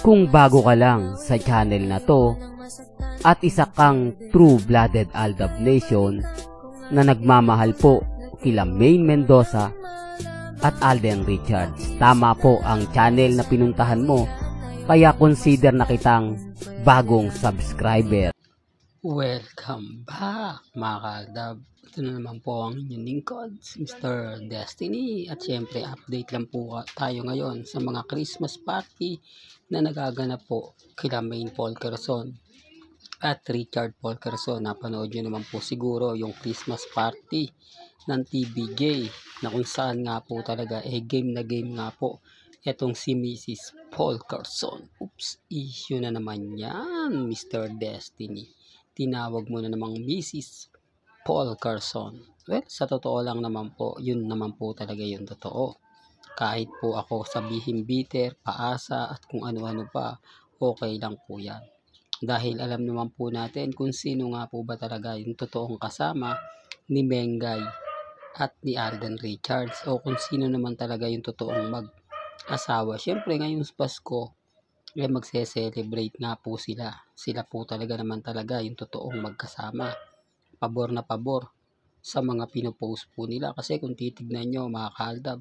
Kung bago ka lang sa channel na to at isa kang true-blooded Aldab Nation na nagmamahal po kila Maine Mendoza at Alden Richards, tama po ang channel na pinuntahan mo, kaya consider na kitang bagong subscriber. Welcome back mga kaaldab. Ito na naman po ang inyong lingkod, Mr. Destiny. At syempre update lang po tayo ngayon sa mga Christmas party na nagaganap po kila Maine Polkerson at Richard Polkerson. Napanood nyo naman po siguro yung Christmas party ng TBJ na kung saan nga po talaga game na game nga po etong si Mrs. Polkerson. Oops, issue na naman yan, Mr. Destiny. Tinawag mo na namang Mrs. Polkerson. Well, sa totoo lang naman po, yun naman po talaga yung totoo. Kahit po ako sabihin bitter, paasa at kung ano-ano pa, okay lang po yan. Dahil alam naman po natin kung sino nga po ba talaga yung totoong kasama ni Mengay at ni Alden Richards, o kung sino naman talaga yung totoong mag-asawa. Siyempre ngayong Pasko, magse-celebrate nga po sila. Sila po talaga naman talaga yung totoong magkasama. Pabor na pabor sa mga pinopost po nila. Kasi kung titignan nyo mga kaaldab,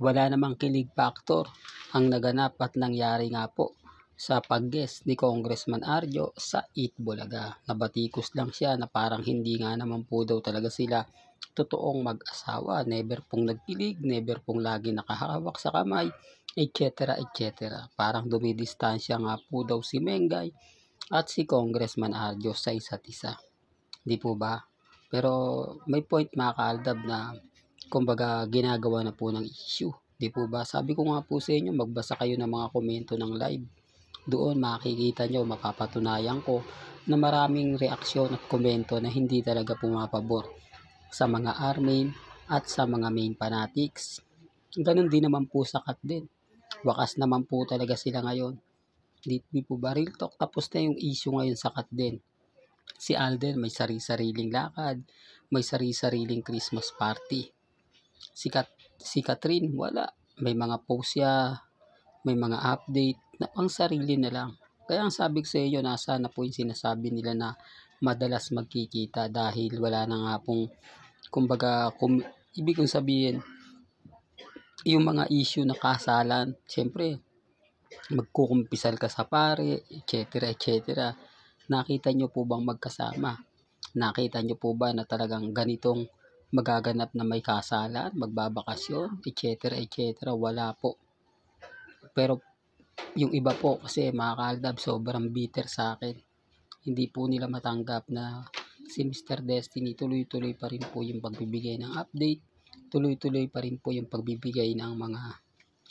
wala namang kilig factor ang naganap at nangyari nga po sa pag-guest ni Congressman Arjo sa Eat Bulaga. Nabatikos lang siya na parang hindi nga naman po daw talaga sila totoong mag-asawa. Never pong nagkilig, never pong lagi nakahawak sa kamay, etc. etc. Parang dumidistansya nga po daw si Mengay at si Congressman Arjo sa isa't isa. Di po ba? Pero may point mga kaaldab na kumbaga ginagawa na po ng issue. Di po ba? Sabi ko nga po sa inyo, magbasa kayo ng mga komento ng live. Doon makikita nyo, mapapatunayan ko na maraming reaksyon at komento na hindi talaga pumapabor sa mga Armain at sa mga Maine fanatics. Ganun din naman po sa Kat din. Wakas naman po talaga sila ngayon. Di po ba? Real talk, tapos na yung issue ngayon sa Kat din. Si Alden may sari-sariling lakad, may sari-sariling Christmas party. Si Catherine wala. May mga post siya, may mga update na pang sarili na lang. Kaya ang sabi ko sa iyo, nasa na po yung sinasabi nila na madalas magkikita dahil wala na nga pong kumbaga, ibig kong sabihin, yung mga issue na kasalan, syempre, magkukumpisal ka sa pare, etc. etc. Nakita nyo po bang magkasama? Nakita nyo po ba na talagang ganitong magaganap na may kasalan, magbabakasyon, etc. etc. Wala po. Pero yung iba po kasi mga kaaldab, sobrang bitter sa akin. Hindi po nila matanggap na si Mr. Destiny tuloy-tuloy pa rin po yung pagbibigay ng update, tuloy-tuloy pa rin po yung pagbibigay ng mga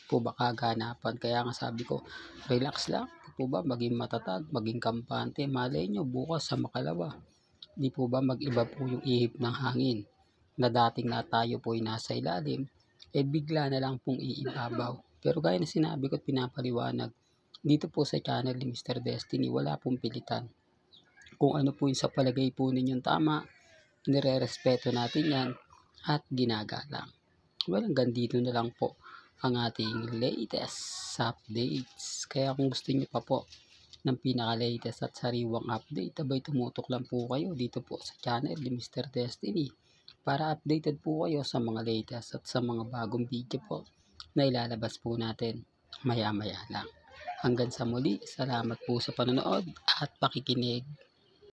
po ba kaganapan. Kaya nga sabi ko, relax lang po ba, maging matatag, maging kampante. Malay nyo bukas sa makalawa, di po ba mag-iba po yung ihip ng hangin na dating na tayo po ay nasa ilalim, bigla na lang pong iibabaw. Pero gaya na sinabi ko at pinapaliwanag dito po sa channel ni Mr. Destiny, wala pong pilitan. Kung ano po yung sa palagay po ninyong tama, nire-respeto natin yan at ginagalang. Well, hanggang dito na lang po ang ating latest updates. Kaya kung gusto niyo pa po ng pinaka-latest at sariwang update, abay tumutok lang po kayo dito po sa channel ni Mr. Destiny para updated po kayo sa mga latest at sa mga bagong video po na ilalabas po natin maya-maya lang. Hanggang sa muli, salamat po sa panonood at pakikinig.